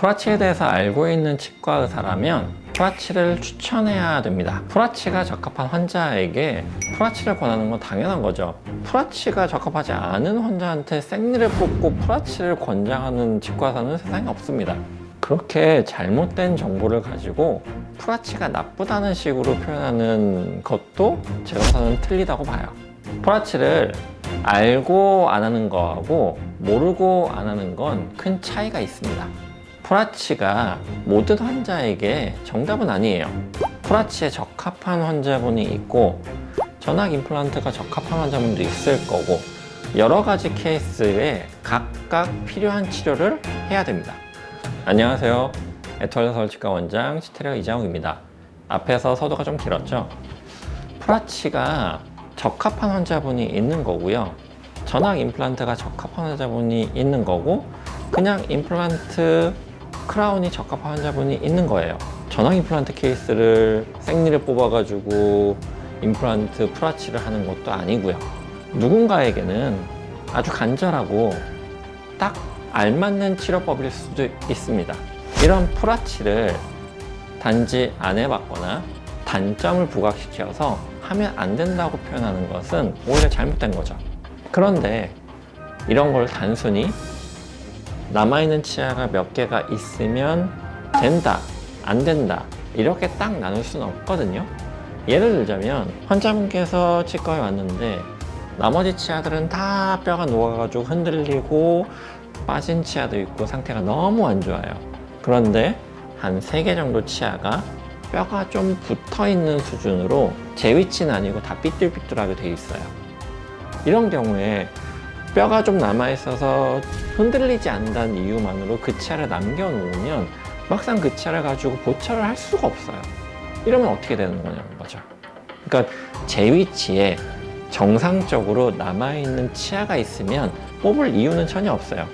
프라치에 대해서 알고 있는 치과 의사라면 프라치를 추천해야 됩니다. 프라치가 적합한 환자에게 프라치를 권하는 건 당연한 거죠. 프라치가 적합하지 않은 환자한테 생리를 뽑고 프라치를 권장하는 치과 의사는 세상에 없습니다. 그렇게 잘못된 정보를 가지고 프라치가 나쁘다는 식으로 표현하는 것도 제 의사는 틀리다고 봐요. 프라치를 알고 안 하는 거하고 모르고 안 하는 건 큰 차이가 있습니다. 프라치가 모든 환자에게 정답은 아니에요. 프라치에 적합한 환자분이 있고 전악 임플란트가 적합한 환자분도 있을 거고 여러 가지 케이스에 각각 필요한 치료를 해야 됩니다. 안녕하세요. 에투알드 서울치과 원장 치테리어 이장욱입니다. 앞에서 서두가 좀 길었죠? 프라치가 적합한 환자분이 있는 거고요. 전악 임플란트가 적합한 환자분이 있는 거고 그냥 임플란트 크라운이 적합한 환자분이 있는 거예요. 전악 임플란트 케이스를 생리를 뽑아가지고 임플란트 프라치를 하는 것도 아니고요. 누군가에게는 아주 간절하고 딱 알맞는 치료법일 수도 있습니다. 이런 프라치를 단지 안 해봤거나 단점을 부각시켜서 하면 안 된다고 표현하는 것은 오히려 잘못된 거죠. 그런데 이런 걸 단순히 남아있는 치아가 몇 개가 있으면 된다, 안 된다 이렇게 딱 나눌 수는 없거든요. 예를 들자면 환자분께서 치과에 왔는데 나머지 치아들은 다 뼈가 녹아가지고 흔들리고 빠진 치아도 있고 상태가 너무 안 좋아요. 그런데 한 3개 정도 치아가 뼈가 좀 붙어있는 수준으로 제 위치는 아니고 다 삐뚤삐뚤하게 돼 있어요. 이런 경우에 뼈가 좀 남아있어서 흔들리지 않는다는 이유만으로 그 치아를 남겨놓으면 막상 그 치아를 가지고 보철을 할 수가 없어요. 이러면 어떻게 되는 거냐는 거죠. 그러니까 제 위치에 정상적으로 남아있는 치아가 있으면 뽑을 이유는 전혀 없어요.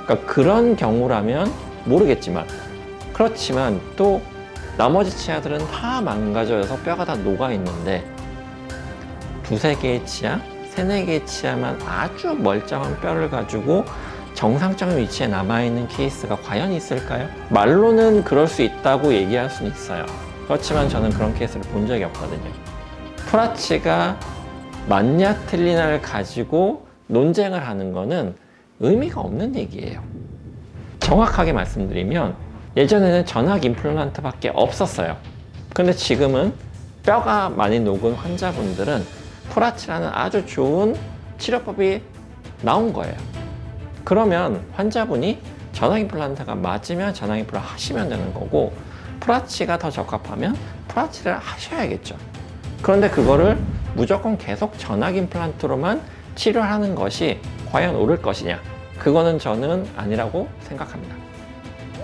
그러니까 그런 경우라면 모르겠지만 그렇지만 또 나머지 치아들은 다 망가져서 뼈가 다 녹아있는데 2-3개의 치아, 3-4개의 치아만 아주 멀쩡한 뼈를 가지고 정상적인 위치에 남아있는 케이스가 과연 있을까요? 말로는 그럴 수 있다고 얘기할 수는 있어요. 그렇지만 저는 그런 케이스를 본 적이 없거든요. 프라치가 맞냐 틀리냐를 가지고 논쟁을 하는 거는 의미가 없는 얘기예요. 정확하게 말씀드리면 예전에는 전악 임플란트밖에 없었어요. 근데 지금은 뼈가 많이 녹은 환자분들은 프라치라는 아주 좋은 치료법이 나온 거예요. 그러면 환자분이 전악 임플란트가 맞으면 전악 임플란트 하시면 되는 거고 프라치가 더 적합하면 프라치를 하셔야겠죠. 그런데 그거를 무조건 계속 전악 임플란트로만 치료하는 것이 과연 옳을 것이냐? 그거는 저는 아니라고 생각합니다.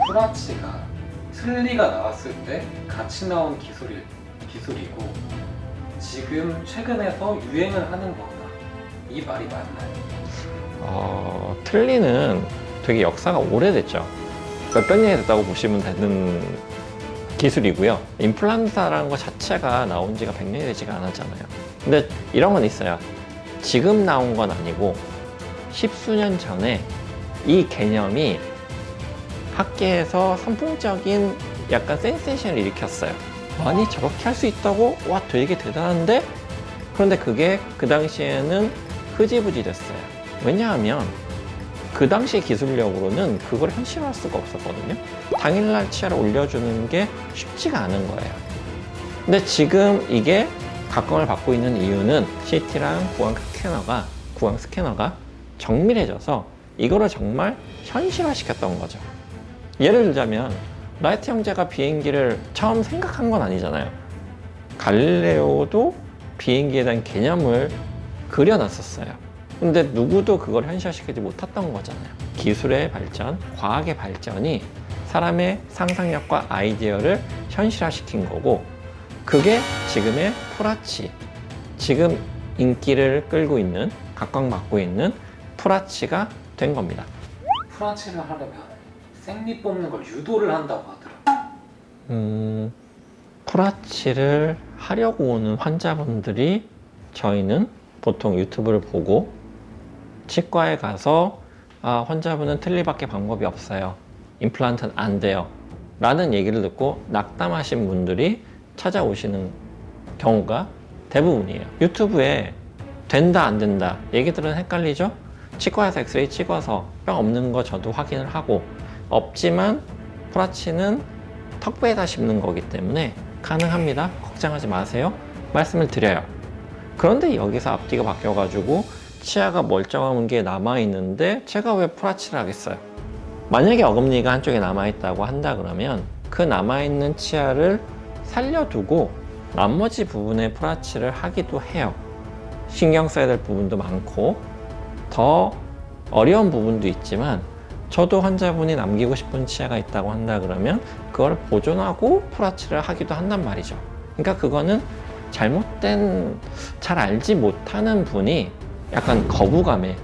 프라치가 틀니가 나왔을 때 같이 나온 기술이고 지금 최근에서 유행을 하는 거다. 이 말이 맞나요? 틀니는 되게 역사가 오래됐죠. 몇백 년이 됐다고 보시면 되는 기술이고요. 임플란트라는 것 자체가 나온 지가 100년이 되지가 않았잖아요. 근데 이런 건 있어요. 지금 나온 건 아니고 10수년 전에 이 개념이 학계에서 선풍적인 약간 센세이션을 일으켰어요. 아니 저렇게 할 수 있다고? 와 되게 대단한데? 그런데 그게 그 당시에는 흐지부지 됐어요. 왜냐하면 그 당시 기술력으로는 그걸 현실화할 수가 없었거든요. 당일날 치아를 올려주는 게 쉽지가 않은 거예요. 근데 지금 이게 각광을 받고 있는 이유는 CT랑 구강 스캐너가 정밀해져서 이거를 정말 현실화시켰던 거죠. 예를 들자면 라이트 형제가 비행기를 처음 생각한 건 아니잖아요. 갈릴레오도 비행기에 대한 개념을 그려놨었어요. 근데 누구도 그걸 현실화시키지 못했던 거잖아요. 기술의 발전, 과학의 발전이 사람의 상상력과 아이디어를 현실화시킨 거고 그게 지금의 프라치, 지금 인기를 끌고 있는, 각광받고 있는 프라치가 된 겁니다. 프라치를 하려면 생리 뽑는 걸 유도를 한다고 하더라고요. 프라치를 하려고 오는 환자분들이 저희는 보통 유튜브를 보고 치과에 가서 환자분은 틀니밖에 방법이 없어요. 임플란트는 안 돼요 라는 얘기를 듣고 낙담하신 분들이 찾아오시는 경우가 대부분이에요. 유튜브에 된다 안 된다 얘기들은 헷갈리죠? 치과에서 엑스레이 찍어서 뼈 없는 거 저도 확인을 하고, 없지만 프라치는 턱부에다 심는 거기 때문에 가능합니다. 걱정하지 마세요 말씀을 드려요. 그런데 여기서 앞뒤가 바뀌어가지고 치아가 멀쩡한 게 남아있는데 제가 왜 프라치를 하겠어요? 만약에 어금니가 한쪽에 남아있다고 한다 그러면 그 남아있는 치아를 살려두고 나머지 부분에 프라치를 하기도 해요. 신경 써야 될 부분도 많고 더 어려운 부분도 있지만, 저도 환자분이 남기고 싶은 치아가 있다고 한다 그러면 그걸 보존하고 프라치를 하기도 한단 말이죠. 그러니까 그거는 잘못된, 잘 알지 못하는 분이 약간 거부감에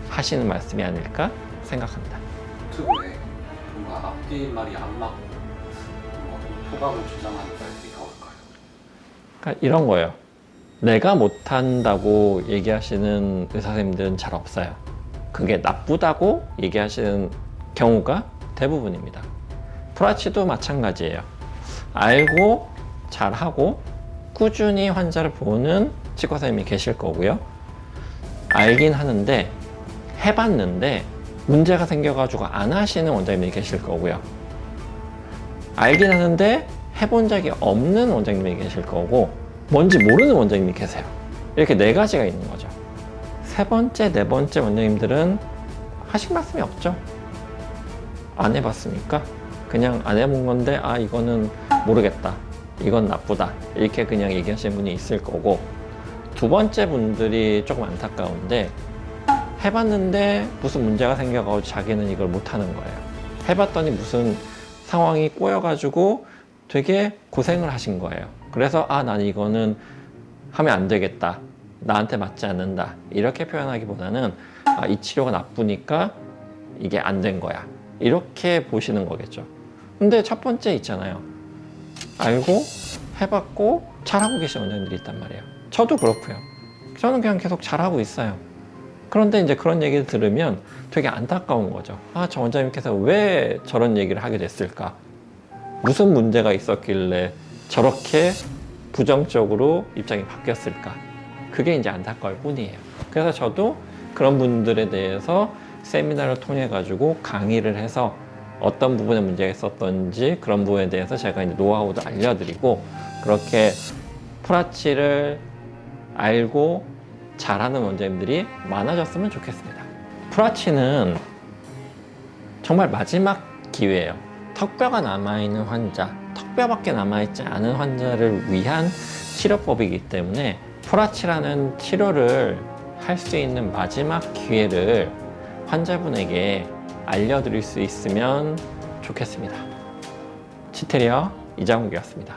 하시는 말씀이 아닐까 생각합니다. 유튜브에 뭔가 앞뒤 말이 안 맞고 뭔가 소감을 주장하는 말들이 나올까요? 그러니까 이런 거예요. 내가 못한다고 얘기하시는 의사 선생님들은 잘 없어요. 그게 나쁘다고 얘기하시는 경우가 대부분입니다. 프라치도 마찬가지예요. 알고 잘하고 꾸준히 환자를 보는 치과 선생님이 계실 거고요. 알긴 하는데 해봤는데 문제가 생겨가지고 안 하시는 원장님이 계실 거고요. 알긴 하는데 해본 적이 없는 원장님이 계실 거고, 뭔지 모르는 원장님이 계세요. 이렇게 네 가지가 있는 거죠. 세 번째, 네 번째 원장님들은 하실 말씀이 없죠. 안 해봤으니까 그냥 안 해본 건데 아 이거는 모르겠다, 이건 나쁘다, 이렇게 그냥 얘기하시는 분이 있을 거고, 두 번째 분들이 조금 안타까운데 해봤는데 무슨 문제가 생겨가지고 자기는 이걸 못하는 거예요. 해봤더니 무슨 상황이 꼬여가지고 되게 고생을 하신 거예요. 그래서 아, 난 이거는 하면 안 되겠다, 나한테 맞지 않는다, 이렇게 표현하기보다는 아, 이 치료가 나쁘니까 이게 안 된 거야, 이렇게 보시는 거겠죠. 근데 첫 번째 있잖아요. 알고 해봤고 잘하고 계신 원장님들이 있단 말이에요. 저도 그렇고요. 저는 그냥 계속 잘하고 있어요. 그런데 이제 그런 얘기를 들으면 되게 안타까운 거죠. 아, 저 원장님께서 왜 저런 얘기를 하게 됐을까? 무슨 문제가 있었길래 저렇게 부정적으로 입장이 바뀌었을까? 그게 이제 안타까울 뿐이에요. 그래서 저도 그런 분들에 대해서 세미나를 통해 가지고 강의를 해서 어떤 부분에 문제가 있었던지 그런 부분에 대해서 제가 이제 노하우도 알려드리고, 그렇게 프라치를 알고 잘하는 원장님들이 많아졌으면 좋겠습니다. 프라치는 정말 마지막 기회예요. 턱뼈가 남아있는 환자, 턱뼈밖에 남아있지 않은 환자를 위한 치료법이기 때문에 프라치라는 치료를 할 수 있는 마지막 기회를 환자분에게 알려드릴 수 있으면 좋겠습니다. 치테리어 이장욱이었습니다.